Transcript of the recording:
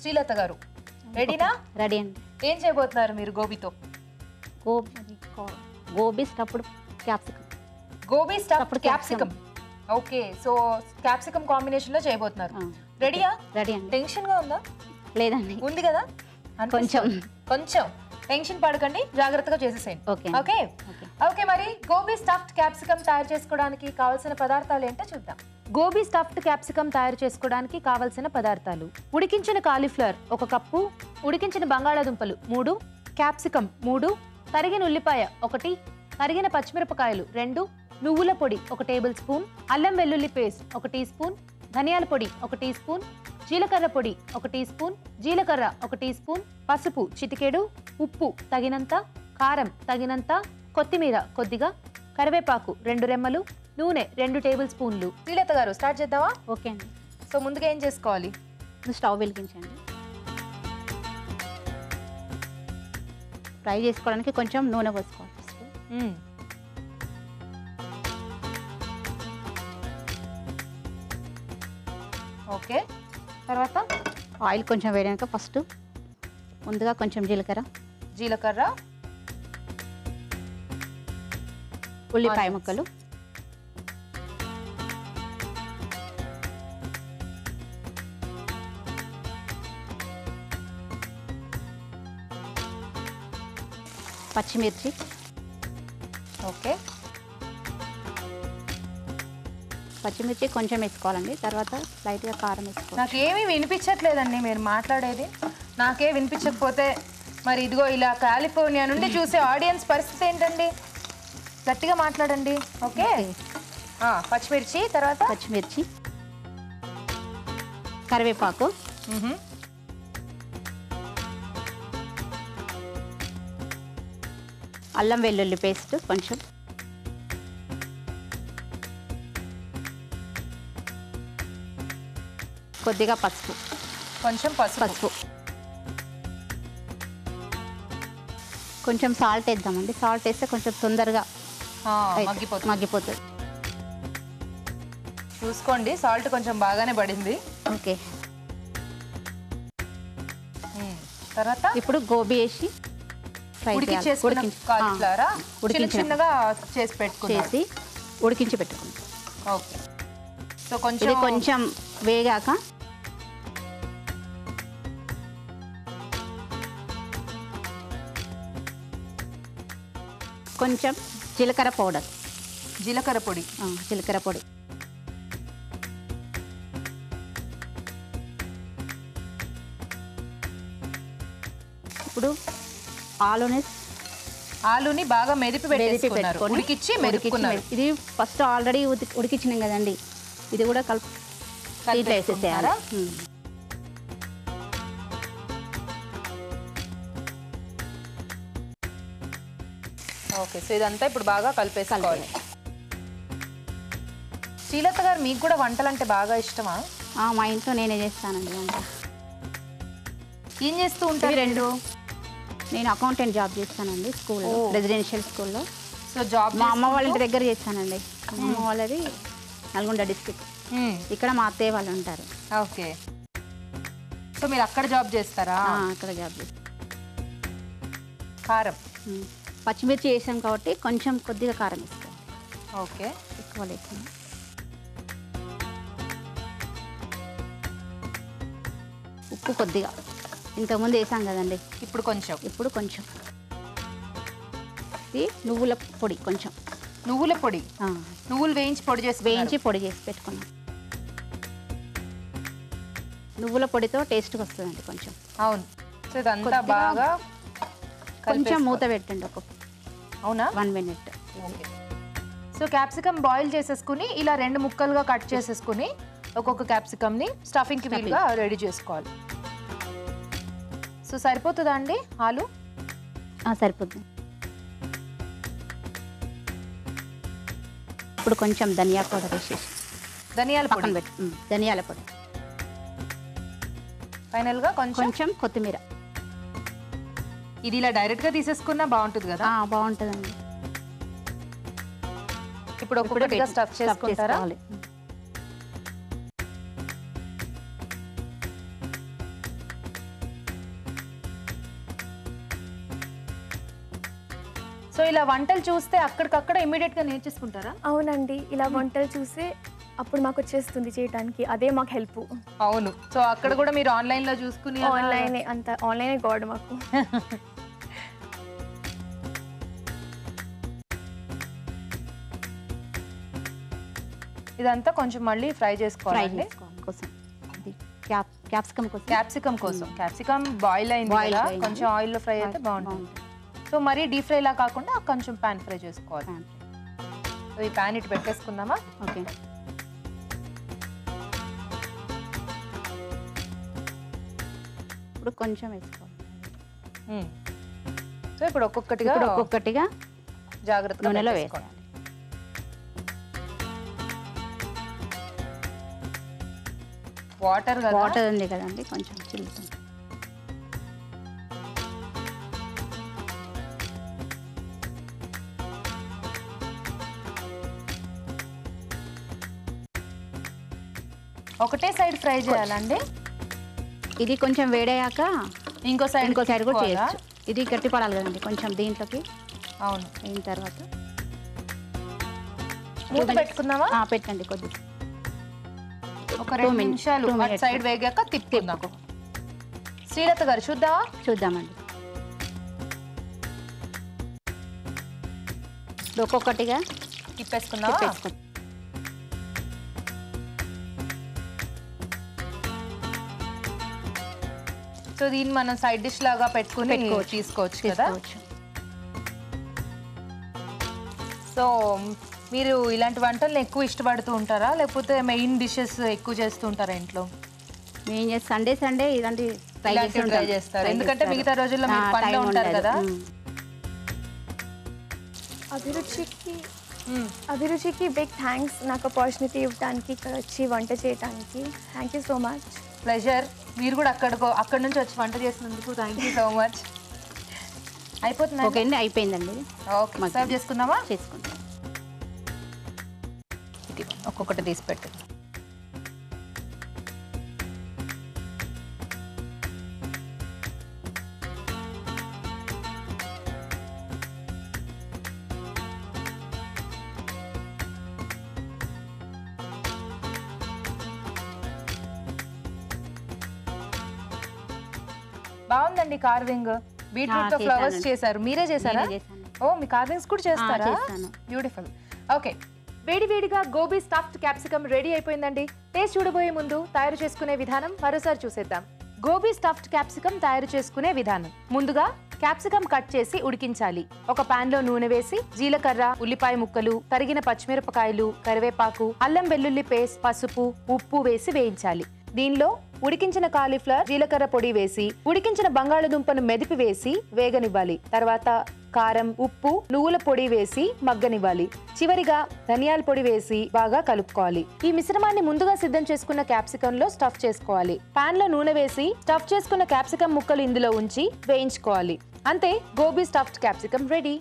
శ్రీలత గారు రెడీనా? రెడీ అండి. ఏం చేయబోతున్నారు మీరు గోబీతో? Gobi stuffed capsicum. Gobi stuffed capsicum. Okay, so capsicum combination లో చేయబోతున్నారు. రెడీయా? రెడీ అండి. టెన్షన్ గా ఉందా? లేదండి, ఉంది కదా. కొంచెం కొంచెం టెన్షన్ పడకండి, జాగ్రత్తగా చేసేసేయండి. Okay okay. మరి గోబీ స్టఫ్డ్ క్యాప్సికమ్ తయారు చేసుకోవడానికి కావాల్సిన పదార్థాలు ఏంటో చూద్దాం. గోబీ స్టఫ్డ్ క్యాప్సికమ్ తయారు చేసుకోవడానికి కావాల్సిన పదార్థాలు: ఉడికించిన కాలీఫ్లవర్ 1 కప్పు, ఉడికించిన బంగాళాదుంపలు 3, క్యాప్సికమ్ 3, తరిగిన ఉల్లిపాయ 1, తరిగిన పచ్చిమిరపకాయలు 2, నువ్వుల పొడి 1 టేబుల్ స్పూన్, అల్లం వెల్లుల్లి పేస్ట్ 1 టీ స్పూన్, ధనియాల పొడి 1 టీ స్పూన్, జీలకర్ర పొడి 1 టీ స్పూన్, జీలకర్ర 1 టీ స్పూన్, పసుపు చిటికెడు, ఉప్పు తగినంత, కారం తగినంత, కొత్తిమీర కొద్దిగా, కరివేపాకు 2 రెమ్మలు, నూనె 2 టేబుల్ స్పూన్లు. శ్రీలత గారు స్టార్ట్ చేద్దామా? ఓకే అండి. సో ముందుగా ఏం చేసుకోవాలి? స్టవ్ వెలిగించండి. ఫ్రై చేసుకోవడానికి కొంచెం నూనె పోసుకోవాలి. ఓకే, తర్వాత ఆయిల్ కొంచెం వేడాక ఫస్ట్ ముందుగా కొంచెం జీలకర్ర, ఉల్లిపాయ ముక్కలు, పచ్చిమిర్చి, ఓకే పచ్చిమిర్చి కొంచెం వేసుకోవాలండి. తర్వాత లైట్గా కారం వేసుకోవాలి. నాకేమీ వినిపించట్లేదండి మీరు మాట్లాడేది. నాకే వినిపించకపోతే మరి ఇదిగో ఇలా కాలిఫోర్నియా నుండి చూసే ఆడియన్స్ పరిస్థితి ఏంటండి? గట్టిగా మాట్లాడండి. ఓకే, పచ్చిమిర్చి, తర్వాత పచ్చిమిర్చి, కరివేపాకు, అల్లం వెల్లుల్లి పేస్ట్ కొంచెం, కొద్దిగా పసుపు, కొంచెం సాల్ట్ వేద్దామండి. సాల్ట్ వేస్తే కొంచెం తొందరగా మగ్గిపోతుంది. చూసుకోండి, సాల్ట్ కొంచెం బాగానే పడింది. ఓకే, తర్వాత ఇప్పుడు గోబీ వేసి చిన్నగా చేసి ఉడికించి పెట్టుకుంటాం. ఓకే, సో కొంచెం వేగాక కొంచెం జీలకర్ర పొడి, ఇప్పుడు ఆలుని బాగా మెదిపి మెదుపుకున్నారు. ఇది ఫస్ట్ ఆల్రెడీ ఉడికించినాం కదండి, ఇది కూడా వేసేసేయాలా? ఓకే, సో ఇదంతా ఇప్పుడు బాగా కలిపేసుకోవాలి. శ్రీలత గారు, మీకు కూడా వంటలు అంటే బాగా ఇష్టమా? మా ఇంట్లో నేనే చేస్తానండి వంట. ఏం చేస్తూ ఉంటారు? నేను అకౌంటెంట్ జాబ్ చేస్తానండి స్కూల్లో, రెసిడెన్షియల్ స్కూల్లో. సో జాబ్ మా అమ్మ వాళ్ళ ఇంటి దగ్గర చేస్తానండి. మా అమ్మ వాళ్ళది నల్గొండ డిస్ట్రిక్ట్, ఇక్కడ మా అత్తయ్య వాళ్ళు ఉంటారు. ఓకే, సో మీరు అక్కడ జాబ్ చేస్తారా? అక్కడ జాబ్ చేస్తాను. కారం, పచ్చిమిర్చి వేసాం కాబట్టి కొంచెం కొద్దిగా కారం వేస్తాం. ఓకే, ఎక్కువ వేసాం. ఉప్పు కొద్దిగా, ఇంతకుముందు వేసాం కదండి, ఇప్పుడు కొంచెం. ఇది నువ్వుల పొడి కొంచెం, నువ్వులు వేయించి పొడి చేసి పెట్టుకున్నాం. నువ్వుల పొడితో టేస్ట్గా వస్తుందండి కొంచెం. అవును, సో ఇదంతా బాగా కొంచెం మూత పెట్టండి. అవునా? 1 minute. Okay, so capsicum boil చేసేసుకుని ఇలా 2 ముక్కలుగా కట్ చేసేసుకుని ఒక్కొక్క క్యాప్సికమ్ని స్టఫింగ్కి వీలుగా రెడీ చేసుకోవాలి. సో సరిపోతుందా అండి ఆలు? సరిపోతుంది. ఇప్పుడు కొంచెం ధనియా పౌడర్ వేసేసి, ధనియాల పొడి, ఫైనల్గా కొంచెం కొత్తిమీర. ఇది ఇలా డైరెక్ట్గా తీసేసుకున్నా బాగుంటుంది కదా? బాగుంటుందండి. ఇప్పుడు ఒక్కొక్కటిగా స్టఫ్ చేసుకుంటారా? సో ఇలా వంటలు చూస్తే అక్కడికక్కడ ఇమీడియట్ గా నేర్చేసుకుంటారా? అవునండి, ఇలా వంటలు చూసి అప్పుడు మాకు వచ్చేస్తుంది చేయడానికి, అదే మాకు హెల్ప్. అవును. సో అక్కడ కూడా మీరు ఆన్లైన్ లో చూసుకుని ఆన్లైనే, అంత ఆన్లైనే గాడ్ మాకు. ఇదంతా కొంచెం మళ్ళీ ఫ్రై చేసుకోవాలండి. క్యాప్సికమ్ కోసం. క్యాప్సికమ్ బాయిల్ అయింది కదా, కొంచెం ఆయిల్ లో ఫ్రై అయితే బాగుంటుంది. సో మరీ డీప్ ఫ్రై లా కాకుండా కొంచెం పాన్ ఫ్రై చేసుకోవాలి. సో ఈ పాన్ ఇటు పెట్టేసుకుందామా? ఓకే. ఇప్పుడు కొంచెం వేసుకోవాలి. సో ఇప్పుడు ఒక్కొక్కటిగా జాగ్రత్తగా నూనెలో వేసుకోవాలి. వాటర్ ఉంది కదండి, కొంచెం చిల్లుతుంది. ఒకటే సైడ్ ఫ్రై చేయాలండి? ఇది కొంచెం వేడయ్యాక ఇంకో సైడ్ కూడా చేయొచ్చు. ఇది గట్టి పడాలి కదండి కొంచెం దీంట్లోకి. అవును. అయిన తర్వాత మూత పెట్టుకుందామా? పెట్టండి కొద్దిగా. ఒక 2 నిమిషాలు అటు సైడ్ వేగాక తిప్పుకుందాం. శ్రీలత గారు చూద్దామండి. ఒక్కొక్కటిగా తిప్పేసుకుందాం. సో దీన్ని మనం సైడ్ డిష్ లాగా పెట్టుకుని తీసుకోవచ్చు కదా. సో మీరు ఇలాంటి వంటలు ఎక్కువ ఇష్టపడుతూ ఉంటారా, లేకపోతే మెయిన్ డిషెస్ ఎక్కువ చేస్తూ ఉంటారా ఇంట్లో? మేము సండే ఇలాంటి ట్రై చేస్తారు, ఎందుకంటే మిగతా రోజుల్లో మీరు పనిలో ఉంటారు కదా. అభిరుచికి బిగ్ థ్యాంక్స్, నాకు ఆపర్చునిటీ ఇవ్వడానికి, ఇక్కడ వచ్చి వంట చేయడానికి. Thank you so much. Pleasure. మీరు కూడా అక్కడ నుంచి వచ్చి వంట చేసినందుకు థ్యాంక్ యూ సో మచ్. అయిపోతుంది? ఓకే అండి, అయిపోయిందండి. ఓకే, సర్వ్ చేసుకుందామా? చేసుకుందాం. ఒక్కొక్కటి తీసి పెట్టు. బాగుందండి కార్వింగ్. బీట్రూట్ తో ఫ్లవర్స్ చేశారు, మీరే చేశారా? ఓ, మీ కార్వింగ్స్ కూడా చేస్తారా? బ్యూటిఫుల్. ఓకే, వేడివేడిగా గోబీ స్టఫ్డ్ క్యాప్సికమ్ రెడీ అయిపోయిందండి. టేస్ట్ చూడబోయే ముందు తయారు చేసుకునే విధానం మరోసారి చూసేద్దాం. గోబీ స్టఫ్డ్ క్యాప్సికమ్ తయారు చేసుకునే విధానం. ముందుగా క్యాప్సికమ్ కట్ చేసి ఉడికించాలి. ఒక పాన్ లో నూనె వేసి జీలకర్ర, ఉల్లిపాయ ముక్కలు, తరిగిన పచ్చిమిరపకాయలు, కరివేపాకు, అల్లం వెల్లుల్లి పేస్ట్, పసుపు, ఉప్పు వేసి వేయించాలి. దీనిలో ఉడికించిన కాలీఫ్లవర్, జీలకర్ర పొడి వేసి ఉడికించిన బంగాళదుంపను మెదిపి వేసి వేగనివ్వాలి. తర్వాత కారం, ఉప్పు, నువ్వుల పొడి వేసి మగ్గనివ్వాలి. చివరిగా ధనియాల పొడి వేసి బాగా కలుపుకోవాలి. ఈ మిశ్రమాన్ని ముందుగా సిద్ధం చేసుకున్న క్యాప్సికమ్ లో స్టఫ్ చేసుకోవాలి. పాన్ లో నూనె వేసి స్టఫ్ చేసుకున్న క్యాప్సికమ్ ముక్కలు ఇందులో ఉంచి వేయించుకోవాలి. అంతే, గోబీ స్టఫ్డ్ క్యాప్సికమ్ రెడీ.